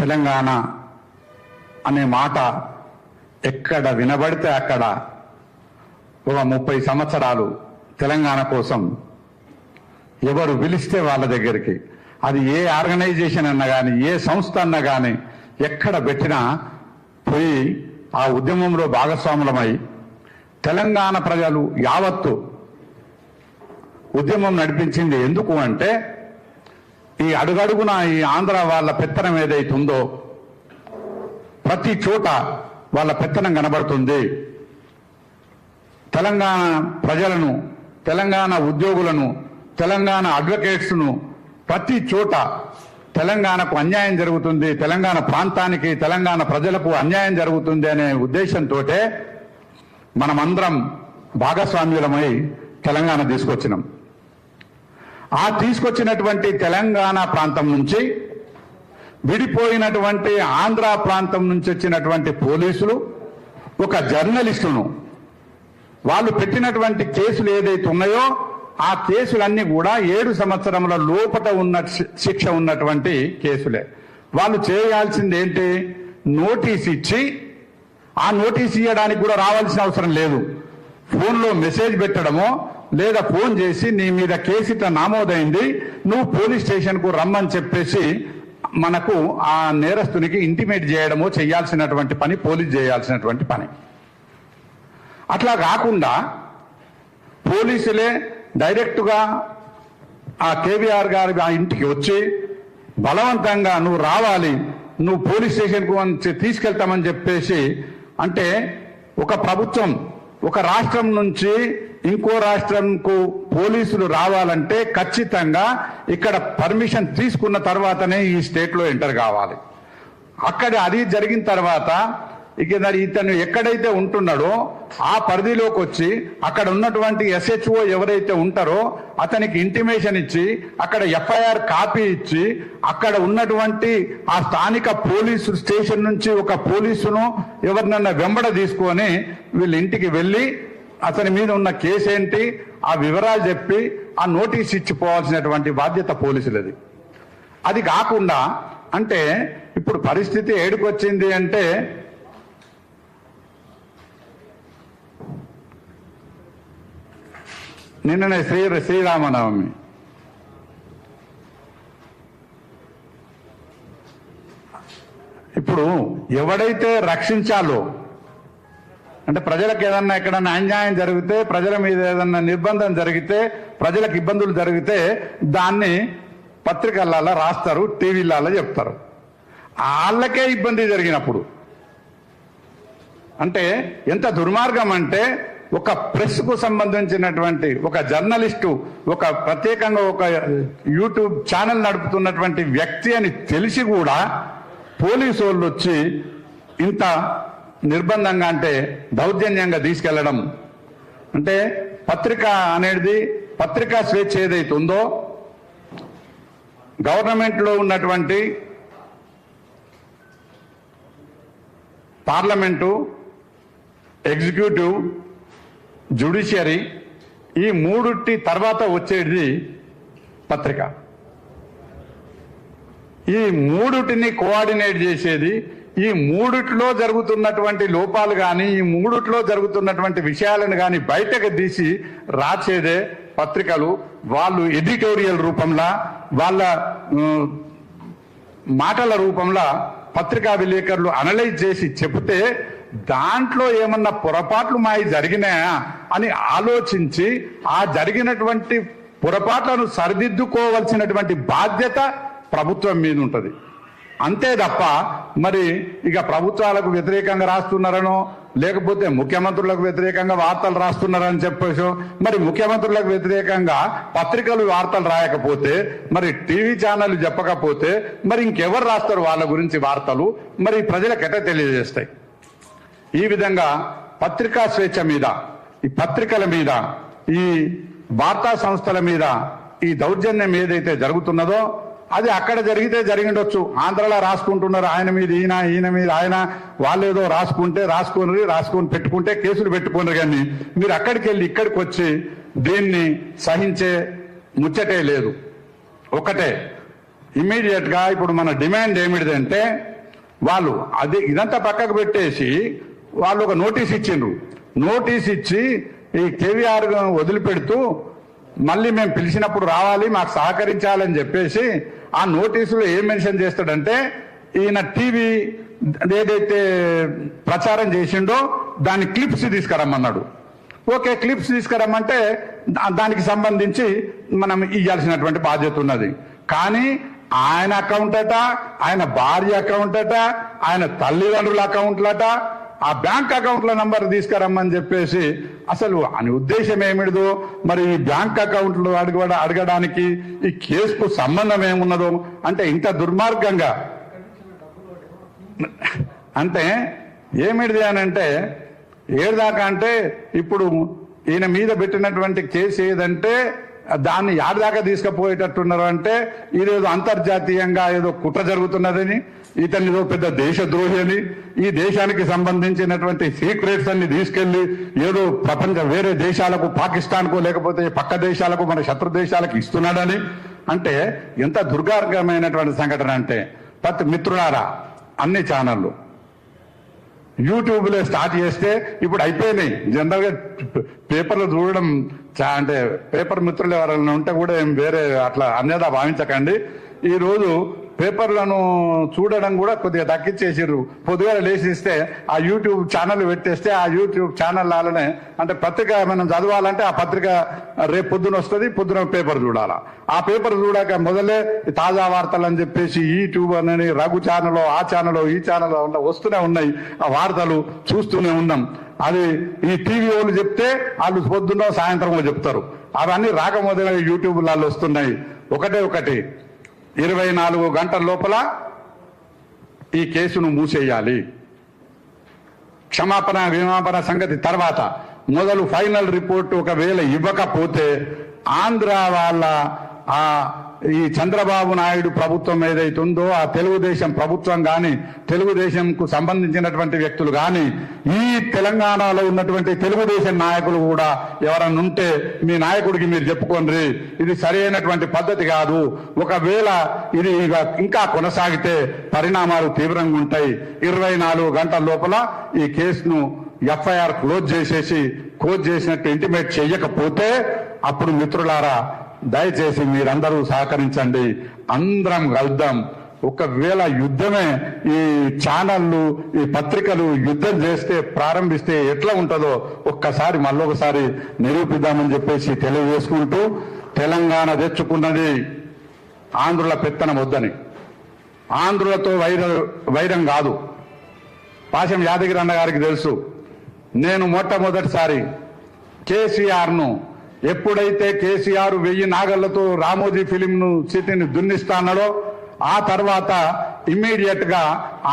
తెలంగాణ అనే మాట ఎక్కడ వినబడితే అక్కడ ఒక 30 సంవత్సరాలు తెలంగాణ కోసం ఎవరు పిలిస్తే వాళ్ళ దగ్గరికి, అది ఏ ఆర్గనైజేషన్ అన్నా కానీ, ఏ సంస్థ అన్నా కానీ, ఎక్కడ పెట్టినా పోయి ఆ ఉద్యమంలో భాగస్వాములమై తెలంగాణ ప్రజలు యావత్తు ఉద్యమం నడిపించింది. ఎందుకు అంటే ఈ అడుగడుగున ఈ ఆంధ్ర వాళ్ళ పెత్తనం ఏదైతుందో ప్రతి చోట వాళ్ళ పెత్తనం కనబడుతుంది. తెలంగాణ ప్రజలను, తెలంగాణ ఉద్యోగులను, తెలంగాణ అడ్వకేట్స్ను ప్రతి చోట తెలంగాణకు అన్యాయం జరుగుతుంది, తెలంగాణ ప్రాంతానికి, తెలంగాణ ప్రజలకు అన్యాయం జరుగుతుంది అనే ఉద్దేశంతో మనమందరం భాగస్వామ్యులమై తెలంగాణ తీసుకొచ్చినాం. ఆ తీసుకొచ్చినటువంటి తెలంగాణ ప్రాంతం నుంచి విడిపోయినటువంటి ఆంధ్ర ప్రాంతం నుంచి వచ్చినటువంటి పోలీసులు ఒక జర్నలిస్టును, వాళ్ళు పెట్టినటువంటి కేసులు ఏదైతే ఉన్నాయో ఆ కేసులన్నీ కూడా 7 సంవత్సరముల లోపట ఉన్న శిక్ష ఉన్నటువంటి కేసులే. వాళ్ళు చేయాల్సింది ఏంటి? నోటీస్ ఇచ్చి, ఆ నోటీస్ ఇవ్వడానికి కూడా రావాల్సిన అవసరం లేదు. ఫోన్లో మెసేజ్ పెట్టడమో లేదా ఫోన్ చేసి నీ మీద కేసు ఇట్లా నమోదైంది, నువ్వు పోలీస్ స్టేషన్కు రమ్మని చెప్పేసి మనకు ఆ నేరస్తునికి ఇంటిమేట్ చేయడమో చేయాల్సినటువంటి పని పోలీస్ చేయాల్సినటువంటి పని. అట్లా కాకుండా పోలీసులే డైరెక్టుగా ఆ కేవీఆర్ గారి ఆ ఇంటికి వచ్చి బలవంతంగా నువ్వు రావాలి, నువ్వు పోలీస్ స్టేషన్కు తీసుకెళ్తామని చెప్పేసి, అంటే ఒక ప్రభుత్వం ఒక రాష్ట్రం నుంచి ఇంకో రాష్ట్రంకు పోలీసులు రావాలంటే ఖచ్చితంగా ఇక్కడ పర్మిషన్ తీసుకున్న తర్వాతనే ఈ స్టేట్లో ఎంటర్ కావాలి. అక్కడ అది జరిగిన తర్వాత ఇతను ఎక్కడైతే ఉంటున్నాడో ఆ పరిధిలోకి వచ్చి అక్కడ ఉన్నటువంటి SHO ఎవరైతే ఉంటారో అతనికి ఇంటిమేషన్ ఇచ్చి, అక్కడ FIR కాపీ ఇచ్చి, అక్కడ ఉన్నటువంటి ఆ స్థానిక పోలీసు స్టేషన్ నుంచి ఒక పోలీసును ఎవరినన్నా వెంబడ తీసుకొని వీళ్ళ ఇంటికి వెళ్ళి అతని మీద ఉన్న కేసు ఏంటి ఆ వివరాలు చెప్పి ఆ నోటీస్ ఇచ్చిపోవాల్సినటువంటి బాధ్యత పోలీసులది. అది కాకుండా అంటే ఇప్పుడు పరిస్థితి ఏడుకొచ్చింది అంటే, నిన్ననే శ్రీరామనవమి, ఇప్పుడు ఎవడైతే రక్షించాలో అంటే ప్రజలకు ఏదన్నా ఎక్కడన్నా అన్యాయం జరిగితే, ప్రజల మీద ఏదన్నా నిర్బంధం జరిగితే, ప్రజలకు ఇబ్బందులు జరిగితే దాన్ని పత్రికలలో రాస్తారు, టీవీలలో చెప్తారు. వాళ్ళకే ఇబ్బంది జరిగినప్పుడు అంటే ఎంత దుర్మార్గం అంటే, ఒక ప్రెస్కు సంబంధించినటువంటి ఒక జర్నలిస్టు, ఒక ప్రత్యేకంగా ఒక యూట్యూబ్ ఛానల్ నడుపుతున్నటువంటి వ్యక్తి అని తెలిసి కూడా పోలీసు వాళ్ళు వచ్చి ఇంత నిర్బంధంగా అంటే దౌర్జన్యంగా తీసుకెళ్లడం అంటే, పత్రిక అనేది పత్రికా స్వేచ్ఛ ఏదైతే ఉందో గవర్నమెంట్లో ఉన్నటువంటి పార్లమెంటు, ఎగ్జిక్యూటివ్, జ్యుడిషియరీ ఈ మూడుటి తర్వాత వచ్చేది పత్రిక. ఈ మూడుటిని కోఆర్డినేట్ చేసేది, ఈ మూడిట్లో జరుగుతున్నటువంటి లోపాలు కానీ, ఈ మూడిట్లో జరుగుతున్నటువంటి విషయాలను కానీ బయటకు తీసి రాసేదే పత్రికలు. వాళ్ళు ఎడిటోరియల్ రూపంలో, వాళ్ళ మాటల రూపంలో పత్రికా విలేకరులు అనలైజ్ చేసి చెబితే దాంట్లో ఏమన్నా పొరపాట్లు మాయి జరిగినాయా అని ఆలోచించి ఆ జరిగినటువంటి పొరపాట్లను సరిదిద్దుకోవాల్సినటువంటి బాధ్యత ప్రభుత్వం మీద ఉంటుంది. అంతే తప్ప మరి ఇక ప్రభుత్వాలకు వ్యతిరేకంగా రాస్తున్నారనో, లేకపోతే ముఖ్యమంత్రులకు వ్యతిరేకంగా వార్తలు రాస్తున్నారని చెప్పేసో, మరి ముఖ్యమంత్రులకు వ్యతిరేకంగా పత్రికలు వార్తలు రాయకపోతే, మరి టీవీ ఛానళ్లు చెప్పకపోతే మరి ఇంకెవరు రాస్తారు వాళ్ళ గురించి వార్తలు? మరి ప్రజలకు ఎట్లా తెలియజేస్తాయి? ఈ విధంగా పత్రికా స్వేచ్ఛ మీద, ఈ పత్రికల మీద, ఈ వార్తా సంస్థల మీద ఈ దౌర్జన్యం ఏదైతే జరుగుతున్నదో అది అక్కడ జరిగితే జరిగిండొచ్చు. ఆంధ్రలో రాసుకుంటున్నారు ఆయన మీద ఈయన మీద ఆయన, వాళ్ళేదో రాసుకొని పెట్టుకుంటే కేసులు పెట్టుకున్నారు. కానీ మీరు అక్కడికి వెళ్ళి ఇక్కడికి వచ్చి దీన్ని సహించే ముచ్చటే లేదు. ఒకటే ఇమ్మీడియట్ గా ఇప్పుడు మన డిమాండ్ ఏమిటిదంటే వాళ్ళు అదే ఇదంతా పక్కకు పెట్టేసి వాళ్ళు ఒక నోటీస్ ఇచ్చిండ్రు. నోటీస్ ఇచ్చి ఈ కేవీఆర్ వదిలిపెడుతూ మళ్ళీ మేము పిలిచినప్పుడు రావాలి, మాకు సహకరించాలని చెప్పేసి ఆ నోటీసులో ఏం మెన్షన్ చేస్తాడంటే ఈయన టీవీ ఏదైతే ప్రచారం చేసిండో దాని క్లిప్స్ తీసుకురమ్మన్నాడు. ఓకే, క్లిప్స్ తీసుకురమ్మంటే దానికి సంబంధించి మనం ఇవ్వాల్సినటువంటి బాధ్యత ఉన్నది. కానీ ఆయన అకౌంట్ అట, ఆయన భార్య అకౌంట్ అట, ఆయన తల్లిదండ్రుల అకౌంట్లట, ఆ బ్యాంక్ అకౌంట్ల నంబర్ తీసుకురమ్మని చెప్పేసి అసలు అని ఉద్దేశం ఏమిటిదో మరి ఈ బ్యాంక్ అకౌంట్లు అడగడానికి ఈ కేసుకు సంబంధం ఏమున్నదో అంటే ఇంత దుర్మార్గంగా అంటే ఏమిటిది అని అంటే ఏదాకా అంటే ఇప్పుడు ఈయన మీద పెట్టినటువంటి కేసు ఏదంటే దాన్ని యాడదాకా తీసుకుపోయేటట్టున్నారు అంటే ఇదేదో అంతర్జాతీయంగా ఏదో కుట్ర జరుగుతున్నదని, ఇతని ఏదో పెద్ద దేశద్రోహి అని, ఈ దేశానికి సంబంధించినటువంటి సీక్రెట్స్ అన్ని తీసుకెళ్లి ఏదో వేరే దేశాలకు, పాకిస్తాన్కు లేకపోతే పక్క దేశాలకు, మన శత్రు దేశాలకు ఇస్తున్నాడని అంటే ఎంత దుర్గార్గమైనటువంటి సంఘటన అంటే ప్రతి మిత్రులారా అన్ని ఛానళ్ళు యూట్యూబ్లో స్టార్ట్ చేస్తే ఇప్పుడు అయిపోయినాయి. జనరల్గా పేపర్లు చూడడం అంటే పేపర్ మిత్రులు ఎవరైనా ఉంటే కూడా ఏం వేరే అట్లా అన్యదా భావించకండి. ఈరోజు పేపర్లను చూడడం కూడా కొద్దిగా తగ్గించేసారు. పొద్దుగా లేచిస్తే ఆ యూట్యూబ్ ఛానల్ పెట్టేస్తే ఆ యూట్యూబ్ ఛానళ్ళనే అంటే పత్రిక మనం చదవాలంటే ఆ పత్రిక రేపు పొద్దున వస్తుంది, పొద్దున పేపర్ చూడాలా. ఆ పేపర్ చూడాక మొదలే తాజా వార్తలు అని చెప్పేసి యూట్యూబ్ అని రఘు ఛానల్, ఆ ఛానల్, ఈ ఛానల్ వస్తూనే ఉన్నాయి. ఆ వార్తలు చూస్తూనే ఉన్నాం. అది ఈ టీవీ వాళ్ళు చెప్తే వాళ్ళు పొద్దున్న సాయంత్రం చెప్తారు. అవన్నీ రాకముందే యూట్యూబ్లలో వస్తున్నాయి. ఒకటి 24 గంటల లోపల ఈ కేసును మూసేయాలి. క్షమాపణ సంగతి తర్వాత మొదలు ఫైనల్ రిపోర్ట్ ఒకవేళ ఇవ్వకపోతే ఆంధ్ర వాళ్ళ ఈ చంద్రబాబు నాయుడు ప్రభుత్వం ఏదైతే ఉందో ఆ తెలుగుదేశం ప్రభుత్వం కానీ, తెలుగుదేశంకు సంబంధించినటువంటి వ్యక్తులు కానీ, ఈ తెలంగాణలో ఉన్నటువంటి తెలుగుదేశం నాయకులు కూడా ఎవరన్నా ఉంటే మీ నాయకుడికి మీరు చెప్పుకోండి, ఇది సరైనటువంటి పద్ధతి కాదు. ఒకవేళ ఇది ఇంకా కొనసాగితే పరిణామాలు తీవ్రంగా ఉంటాయి. 24 గంటల లోపల ఈ కేసును ఎఫ్ఐఆర్ క్లోజ్ చేసినట్టు ఇంటిమేట్ చేయకపోతే అప్పుడు మిత్రులారా దయచేసి మీరందరూ సహకరించండి, అందరం కలుద్దాం. ఒకవేళ యుద్ధమే ఈ ఛానళ్ళు, ఈ పత్రికలు యుద్ధం చేస్తే ప్రారంభిస్తే ఎట్లా ఉంటుందో ఒక్కసారి మళ్ళొకసారి నిరూపిద్దామని చెప్పేసి తెలియజేసుకుంటూ, తెలంగాణ తెచ్చుకున్నది ఆంధ్రుల పెత్తనం వద్దని, ఆంధ్రులతో వైరం కాదు. పాశం యాదగిరి అన్న గారికి తెలుసు. నేను మొట్టమొదటిసారి కేసీఆర్ను ఎప్పుడైతే కేసీఆర్ 1000 నాగళ్లతో రామోజీ ఫిలింను సిటీని దున్నిస్తానో ఆ తర్వాత ఇమ్మీడియట్ గా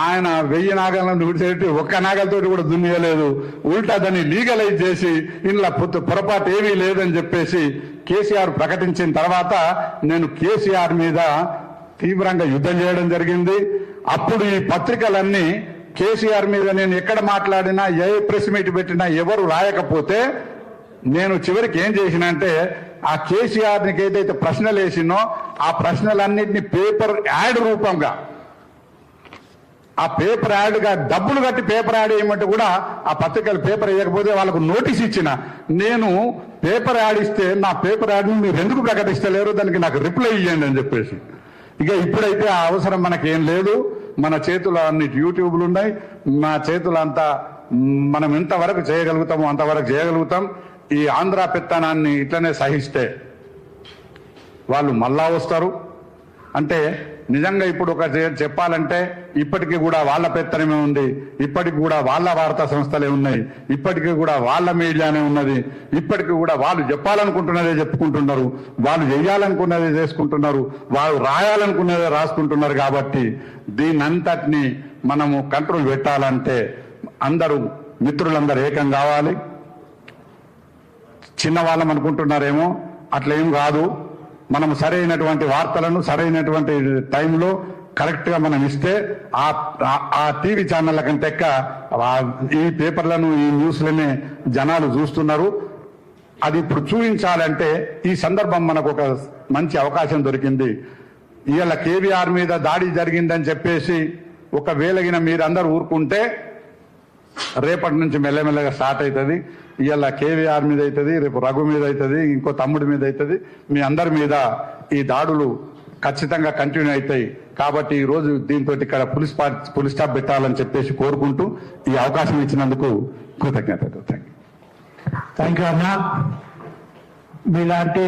ఆయన 1000 నాగళ్లను విడిచేటి ఒక్క నాగలతో కూడా దున్నియలేదు. ఉల్టా దాన్ని లీగలైజ్ చేసి ఇంట్లో పొరపాటు ఏమీ లేదని చెప్పేసి కేసీఆర్ ప్రకటించిన తర్వాత నేను కేసీఆర్ మీద తీవ్రంగా యుద్ధం చేయడం జరిగింది. అప్పుడు ఈ పత్రికలన్నీ కేసీఆర్ మీద నేను ఎక్కడ మాట్లాడినా, ఏ ప్రెస్ మీట్ పెట్టినా ఎవరు రాయకపోతే నేను చివరికి ఏం చేసినంటే ఆ కేసీఆర్కి ఏదైతే ప్రశ్నలు వేసినో ఆ ప్రశ్నలన్నింటినీ పేపర్ యాడ్ రూపంగా, ఆ పేపర్ యాడ్గా డబ్బులు కట్టి పేపర్ యాడ్ వేయమంటే కూడా ఆ పత్రికలు పేపర్ వేయకపోతే వాళ్ళకు నోటీస్ ఇచ్చిన. నేను పేపర్ యాడ్ ఇస్తే నా పేపర్ యాడ్ని మీరు ఎందుకు ప్రకటిస్తలేరు, దానికి నాకు రిప్లై ఇవ్వండి అని చెప్పేసి. ఇక ఇప్పుడైతే ఆ అవసరం మనకేం లేదు. మన చేతులు అన్ని యూట్యూబ్లు ఉన్నాయి. మా చేతులు అంతా మనం ఎంతవరకు చేయగలుగుతామో అంతవరకు చేయగలుగుతాం. ఈ ఆంధ్ర పెత్తనాన్ని ఇట్లనే సహిస్తే వాళ్ళు మళ్ళా వస్తారు. అంటే నిజంగా ఇప్పుడు ఒక చెప్పాలంటే ఇప్పటికీ కూడా వాళ్ళ పెత్తనమే ఉంది, ఇప్పటికి కూడా వాళ్ళ వార్తా సంస్థలే ఉన్నాయి, ఇప్పటికీ కూడా వాళ్ళ మీడియానే ఉన్నది, ఇప్పటికీ కూడా వాళ్ళు చెప్పాలనుకుంటున్నదే చెప్పుకుంటున్నారు, వాళ్ళు చేయాలనుకున్నదే చేసుకుంటున్నారు, వాళ్ళు రాయాలనుకున్నదే రాసుకుంటున్నారు. కాబట్టి దీనంతటినీ మనము కంట్రోల్ పెట్టాలంటే అందరూ మిత్రులందరూ ఏకం కావాలి. చిన్నవాళ్ళం అనుకుంటున్నారేమో, అట్లా ఏం కాదు. మనం సరైనటువంటి వార్తలను సరైనటువంటి టైంలో కరెక్ట్గా మనం ఇస్తే ఆ టీవీ ఛానళ్ళ కంటే ఈ పేపర్లను, ఈ న్యూస్లనే జనాలు చూస్తున్నారు. అది ఇప్పుడు చూపించాలంటే ఈ సందర్భం మనకు ఒక మంచి అవకాశం దొరికింది. ఇవాళ కేవీఆర్ మీద దాడి జరిగిందని చెప్పేసి ఒకవేళ మీరందరూ ఊరుకుంటే రేపటి నుంచి మెల్లమెల్లగా స్టార్ట్ అవుతుంది. ఇవాళ కేవీఆర్ మీద అవుతుంది, రేపు రఘు మీద అవుతుంది, ఇంకో తమ్ముడి మీద అవుతుంది. మీ అందరి మీద ఈ దాడులు ఖచ్చితంగా కంటిన్యూ అవుతాయి. కాబట్టి ఈ రోజు దీంతో ఇక్కడ పులిస్ స్టాప్ పెట్టాలని చెప్పేసి కోరుకుంటూ ఈ అవకాశం ఇచ్చినందుకు కృతజ్ఞతలు. థ్యాంక్ యూ అన్నా. మీలాంటి